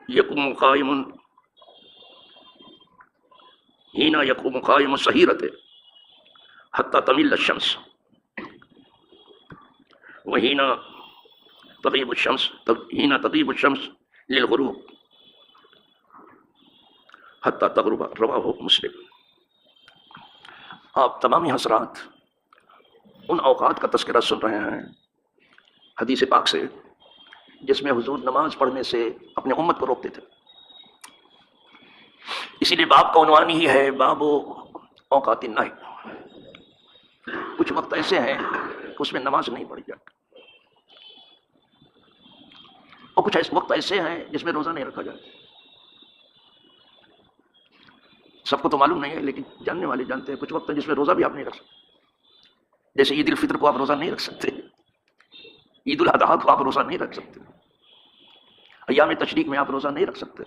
یقوم قائم حین یقوم قائم السحیرۃ حتی تمیل الشمس وحین تغیب الشمس حین تغیب الشمس للغروب حتی تغرب، رواہ مسلم۔ آپ تمامی حضرات ان اوقات کا تذکرہ سن رہے ہیں حدیث پاک سے جس میں حضور نماز پڑھنے سے اپنے امت کو روکتے تھے۔ اسی لیے باب کا عنوان ہی ہے باب اوقات النہی۔ کچھ وقت ایسے ہیں کہ اس میں نماز نہیں پڑھی جاتی، اور کچھ وقت ایسے ہیں جس میں روزہ نہیں رکھا جائے۔ سب کو تو معلوم نہیں ہے، لیکن جاننے والے جانتے ہیں کچھ وقت ہے جس میں روزہ بھی آپ نہیں رکھ سکتے۔ جیسے عید الفطر کو آپ روزہ نہیں رکھ سکتے، عید الاضحیٰ کو آپ روزہ نہیں رکھ سکتے، ایام تشریق میں آپ روزہ نہیں رکھ سکتے۔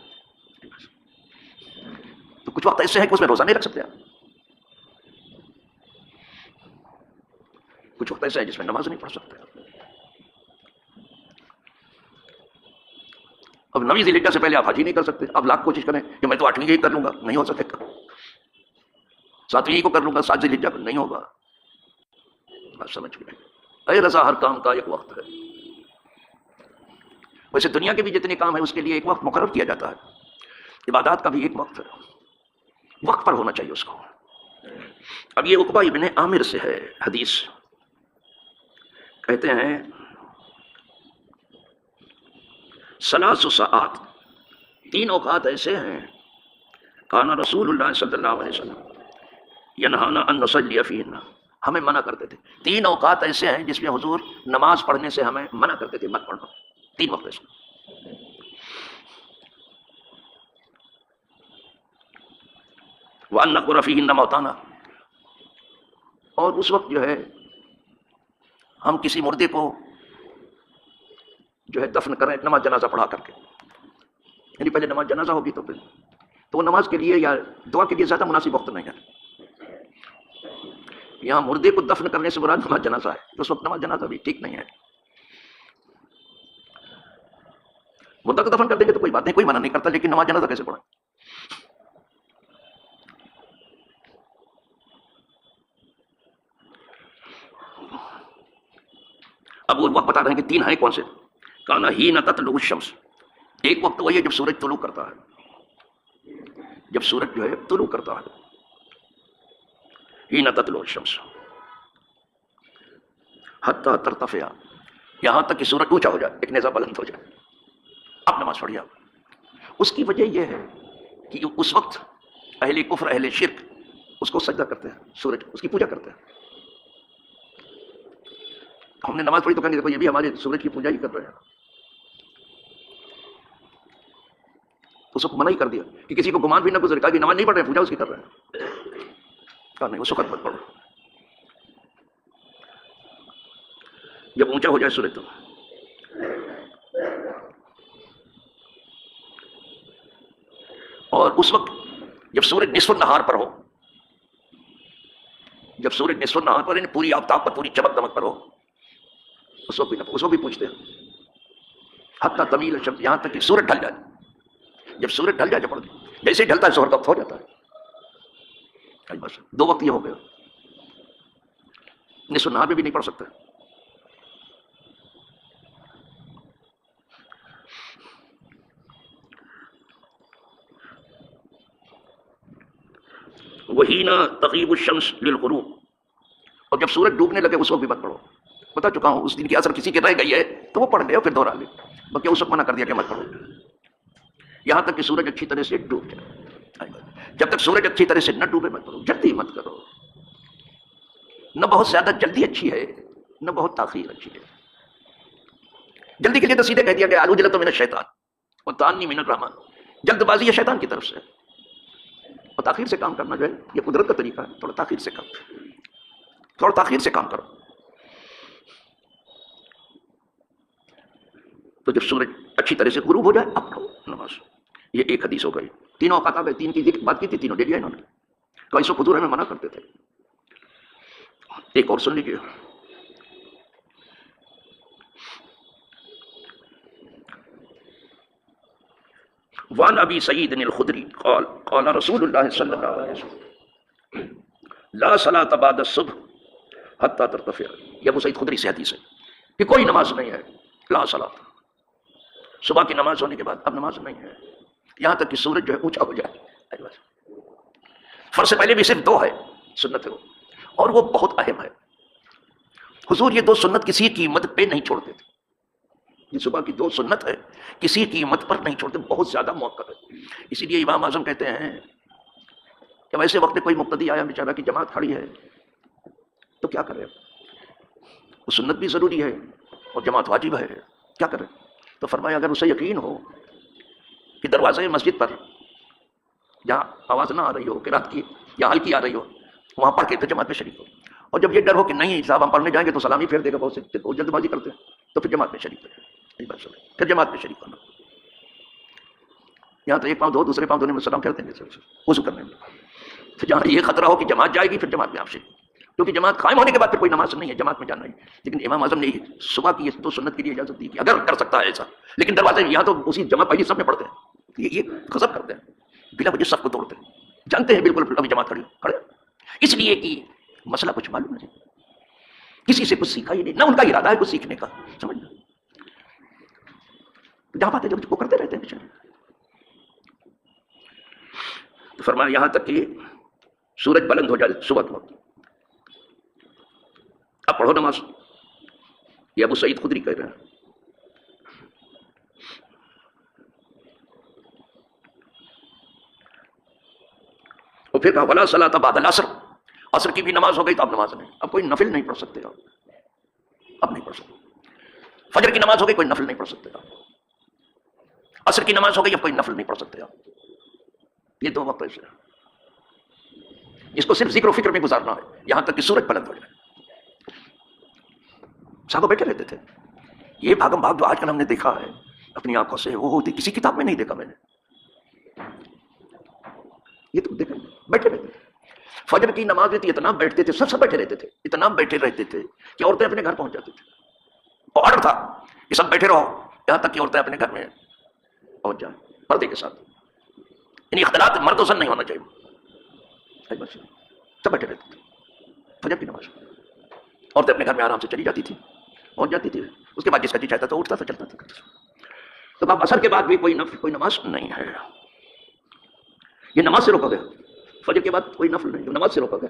تو کچھ وقت ایسے ہیں کہ اس میں روزہ نہیں رکھ سکتے آپ۔ کچھ وقت ایسے ہے جس میں نماز نہیں پڑھ سکتے۔ اب 9 ذی الحجہ سے پہلے آپ حج ہی نہیں کر سکتے۔ اب لاکھ کوشش کریں کہ میں تو 8ویں ہی کر لوں گا، نہیں ہو سکے گا۔ 7ویں کو کر لوں گا، 7 ذی الحجہ کو نہیں ہوگا۔ بات سمجھ گئے؟ اے رضا، ہر کام کا ایک وقت ہے۔ ویسے دنیا کے بھی جتنے کام ہیں اس کے لیے ایک وقت مقرر کیا جاتا ہے۔ عبادات کا بھی ایک وقت ہے، وقت پر ہونا چاہیے اس کو۔ اب یہ عقبہ ابن عامر سے ہے حدیث، کہتے ہیں ثلاث ساعات، 3 اوقات ایسے ہیں کانا رسول اللہ صلی اللہ علیہ وسلم ینہانا ان نصلی فیہن، ہمیں منع کرتے تھے۔ 3 اوقات ایسے ہیں جس میں حضور نماز پڑھنے سے ہمیں منع کرتے تھے، مت پڑھو۔ 3 وقت ایسے۔ وَأَن نَقْبُرَ فِيهِنَّ مَوْتَانَا، اور اس وقت جو ہے ہم کسی مردے کو جو ہے دفن کریں نماز جنازہ پڑھا کر کے، یعنی پہلے نماز جنازہ ہوگی تو پھر تو وہ نماز کے لیے یا دعا کے لیے زیادہ مناسب وقت نہیں ہے۔ یہاں مردے کو دفن کرنے سے مراد نماز جنازہ ہے، تو اس وقت نماز جنازہ بھی ٹھیک نہیں ہے۔ مردہ کو دفن کر دیں گے تو کوئی بات نہیں، کوئی منع نہیں کرتا، لیکن نماز جنازہ کیسے پڑھیں؟ اب وہ وقت بتا رہے ہیں کہ 3 ہیں، کون سے؟ کانا ہی نہ تطلع الشمس، ایک وقت وہی ہے جب سورج طلوع کرتا ہے، جب سورج جو ہے طلوع کرتا ہے، ہی نہ تطلع الشمس حتی ترتفع، یہاں تک کہ سورج اونچا ہو جائے، ایک نیزہ بلند ہو جائے، اب نماز پڑھیے۔ اس کی وجہ یہ ہے کہ اس وقت اہل کفر، اہل شرک اس کو سجدہ کرتے ہیں، سورج اس کی پوجا کرتے ہیں۔ ہم نے نماز پڑھی تو کہیں گے دیکھو یہ بھی ہمارے سورج کی پوجا ہی کر رہے ہیں۔ اس وقت منع ہی کر دیا کہ کسی کو گمان بھی نہ گزرے، کہا کہ نماز نہیں پڑھ رہے ہیں، پوجا اس کی کر رہے ہیں، کہا نہیں اس وقت مت پڑھو، جب اونچا ہو جائے سورج تو۔ اور اس وقت جب سورج نصف النہار پر ہو، جب سورج نصف النہار پر، یعنی پوری آفتاب پر، پوری چمک دمک پر ہو، اس وقت بھی نہ، اس وقت بھی پوچھتے ہیں حتی تمیل الشمس، یہاں تک کہ سورج ڈھل جائے۔ جب سورج ڈھل جائے پڑھ دیں، جیسے ہی ڈھلتا ہے ظہر کا وقت ہو جاتا ہے، بس 2 وقت یہ ہو گیا، نصف النہار میں بھی نہیں پڑھ سکتے۔ وحین تغیب الشمس للغروب، اور جب سورج ڈوبنے لگے اس وقت بھی مت پڑھو۔ بتا چکا ہوں اس دن کی اثر کسی کی رہ گئی ہے تو وہ پڑھ لے اور پھر دوہرا لے، باقی اس وقت منع کر دیا کہ مت پڑھو یہاں تک کہ سورج اچھی طرح سے ڈوب جائے۔ جب تک سورج اچھی طرح سے نہ ڈوبے مت پڑھو، جلدی مت کرو، نہ بہت زیادہ جلدی اچھی ہے نہ بہت تاخیر اچھی ہے۔ جلدی کے لیے تو سیدھے کہہ دیا کہ العجلۃ من الشیطان والتأنی من الرحمن، جلد بازی ہے شیطان کی طرف سے، اور تاخیر سے کام کرنا جو ہے یہ قدرت کا طریقہ ہے۔ تھوڑا تاخیر سے کام، تھوڑا تاخیر سے کام کرو۔ تو جب سورج اچھی طرح سے غروب ہو جائے اب پڑھو نماز۔ یہ ایک حدیث ہو گئی۔ 3 اوقات آ گئے، 3 کی بات کی تھی، تینوں لے لیا انہوں نے، تو ایسو حضور ہمیں منع کرتے تھے۔ ایک اور سن لیجیے، وعن ابی سعید الخدری قال قال رسول اللہ صلی اللہ علیہ وسلم لا صلاۃ بعد الصبح حتی ترتفع. یہ ابو سعید خدری سے حدیث ہے کہ کوئی نماز نہیں ہے، لا صلاۃ، صبح کی نماز ہونے کے بعد اب نماز نہیں ہے یہاں تک کہ سورج جو ہے اونچا ہو جائے. فرض سے پہلے بھی صرف دو ہے سنت ہے وہ، اور وہ بہت اہم ہے. حضور یہ دو سنت کسی قیمت پہ نہیں چھوڑتے تھے. یہ صبح کی دو سنت ہے کسی قیمت پر نہیں چھوڑتے، بہت زیادہ موقع ہے. اسی لیے امام اعظم کہتے ہیں کہ ویسے وقت کوئی مقتدی آیا بیچارہ کی جماعت کھڑی ہے تو کیا کرے، وہ سنت بھی ضروری ہے اور جماعت واجب ہے، کیا کرے؟ تو فرمایا اگر اسے یقین ہو کہ دروازے مسجد پر جہاں آواز نہ آ رہی ہو، قرات کی یا ہلکی آ رہی ہو، وہاں پڑھ کے تو جماعت میں شریک ہو. اور جب یہ ڈر ہو کہ نہیں صاحب ہم پڑھنے جائیں گے تو سلامی پھیر دے گا، بہت سے جلد بازی کرتے ہیں، تو پھر جماعت میں شریک ہو، پھر جماعت میں شریک ہونا. یہاں تو ایک پاؤں دھو دوسرے پاؤں دھونے میں سلام کرتے ہیں وضو کرنے میں. پھر جہاں یہ خطرہ ہو کہ جماعت جائے گی پھر جماعت میں آپ شریک، کیونکہ جماعت قائم ہونے کے بعد پھر کوئی نماز نہیں ہے، جماعت میں جانا ہے. لیکن امام اعظم نے صبح کی یہ دو سنت کے لیے اجازت دی کہ اگر کر سکتا ہے ایسا، لیکن دروازے یہاں تو اسی جماعت پہلی سب میں پڑھتے ہیں، یہ غضب کرتے ہیں، بلا وجہ سب کو توڑتے ہیں، جانتے ہیں بالکل ابھی جماعت کھڑے اس لیے کہ مسئلہ کچھ معلوم نہیں، کسی سے کچھ سیکھا ہی نہیں، نہ ان کا ارادہ ہے کچھ سیکھنے کا، سمجھنا جہاں باتیں جب کو کرتے رہتے ہیں بیچارے. تو فرمایا یہاں تک کہ سورج بلند ہو جائے صبح کے وقت اب پڑھو نماز. یہ ابو سعید خدری کہہ رہے ہیں. اور پھر کہا ولا صلاۃ بعد العصر، عصر کی بھی نماز ہو گئی تو اب نماز نہیں، اب کوئی نفل نہیں پڑھ سکتے، اب نہیں پڑھ سکتے. فجر کی نماز ہو گئی کوئی نفل نہیں پڑھ سکتے، عصر کی نماز ہو گئی اب کوئی نفل نہیں پڑھ سکتے. یہ دو وقت ایسے اس کو صرف ذکر و فکر میں گزارنا ہے یہاں تک کہ سورج بلند ہو جائے. صحابہ بیٹھے رہتے تھے. یہ بھاگم بھاگ جو آج کل ہم نے دیکھا ہے اپنی آنکھوں سے، وہ ہوتی کسی کتاب میں نہیں دیکھا میں نے. یہ تو دیکھا بیٹھے رہتے تھے. فجر کی نماز میں اتنا بیٹھتے تھے، سب بیٹھے رہتے تھے، اتنا بیٹھے رہتے تھے کہ عورتیں اپنے گھر پہنچ جاتی تھیں. اور آرڈر تھا کہ سب بیٹھے رہو یہاں تک کہ عورتیں اپنے گھر میں پہنچ جائیں پردے کے ساتھ. یعنی اختلاط مرد و زن نہیں ہونا چاہیے، بس سب بیٹھے رہتے تھے. فجر کی نماز عورتیں اپنے گھر میں آرام سے چلی جاتی تھی، پہنچ جاتی تھی. اس کے بعد جس کا جی چاہتا تھا اٹھتا تھا چلتا تھا. تو اب عصر کے بعد بھی کوئی نماز نہیں ہے، یہ نماز سے روکا گیا. فجر کے بعد کوئی نفل نہیں، نماز سے روکا گیا.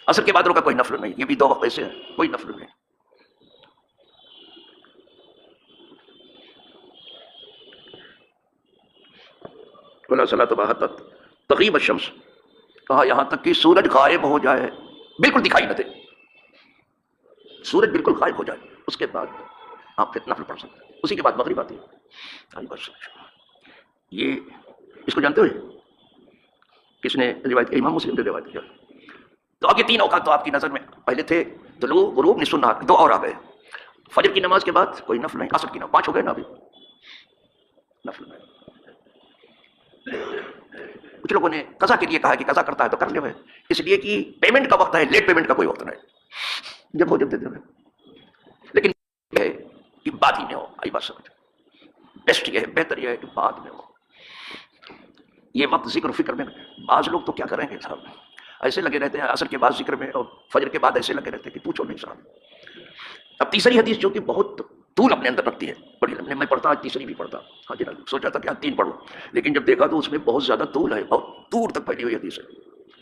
عصر کے بعد روکا کوئی نفل نہیں. یہ بھی دو وقت ایسے ہیں کوئی نفل نہیں. ولا صلاۃ بعد تغیب الشمس، کہا یہاں تک کہ سورج غائب ہو جائے، بالکل دکھائی نہ دے، سورج بالکل غائب ہو جائے، اس کے بعد آپ پھر نفل پڑھ سکتے ہیں. اسی کے بعد مغرب آتی ہے. یہ اس کو جانتے ہو کس نے روایت کی؟ امام مسلم نے روایت کیا. تو اب یہ تین اوقات تو آپ کی نظر میں پہلے تھے طلوع، غروب، نصف النہار، دو اور آ گئے. فجر کی نماز کے بعد کوئی نفل نہیں، عصر کی نماز، 5 ہو گئے نا ابھی، نفل نہیں. کچھ لوگوں نے قضا کے لیے کہا کہ قضا کرتا ہے تو کر لے، اس لیے کہ پیمنٹ کا وقت ہے، لیٹ پیمنٹ کا کوئی وقت نہیں، جب ہو جب دے دے. لیکن یہ ہے کہ بعد ہی میں ہو. آئی بات سمجھ؟ بیسٹ یہ ہے، بہتر یہ ہے کہ بعد میں ہو. یہ وقت ذکر و فکر میں، بعض لوگ تو کیا کریں گے صاحب، ایسے لگے رہتے ہیں عصر کے بعد ذکر میں اور فجر کے بعد ایسے لگے رہتے ہیں کہ پوچھو نہیں صاحب. اب تیسری حدیث جو کہ بہت طول اپنے اندر رکھتی ہے، بڑی میں پڑھتا آج تیسری بھی پڑھتا. ہاں جی، سوچا تھا کہ آج 3 پڑھوں، لیکن جب دیکھا تو اس میں بہت زیادہ طول ہے، بہت دور تک پھیلی ہوئی حدیث ہے.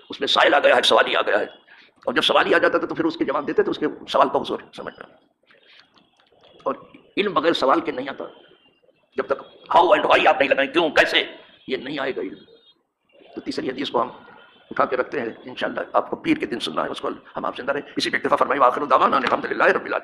اس میں سائل آ گیا ہے، سوالی آ گیا ہے، اور جب سوالی آ جاتا تھا تو پھر اس کے جواب دیتے تھے، اس کے سوال کا حضور سمجھنا. اور علم بغیر سوال کے نہیں آتا. جب تک ہاؤ اینڈ وائی آپ نہیں لگائیں، کیوں کیسے، یہ نہیں آئے گا علم. تو تیسری حدیث کو ہم اٹھا کے رکھتے ہیں، انشاءاللہ آپ کو پیر کے دن سننا ہے، اس کو ہم آپ سے اندر ہے. اسی پہ اکتفا فرمائے. وآخر دعوانا الحمدللہ رب العالمین.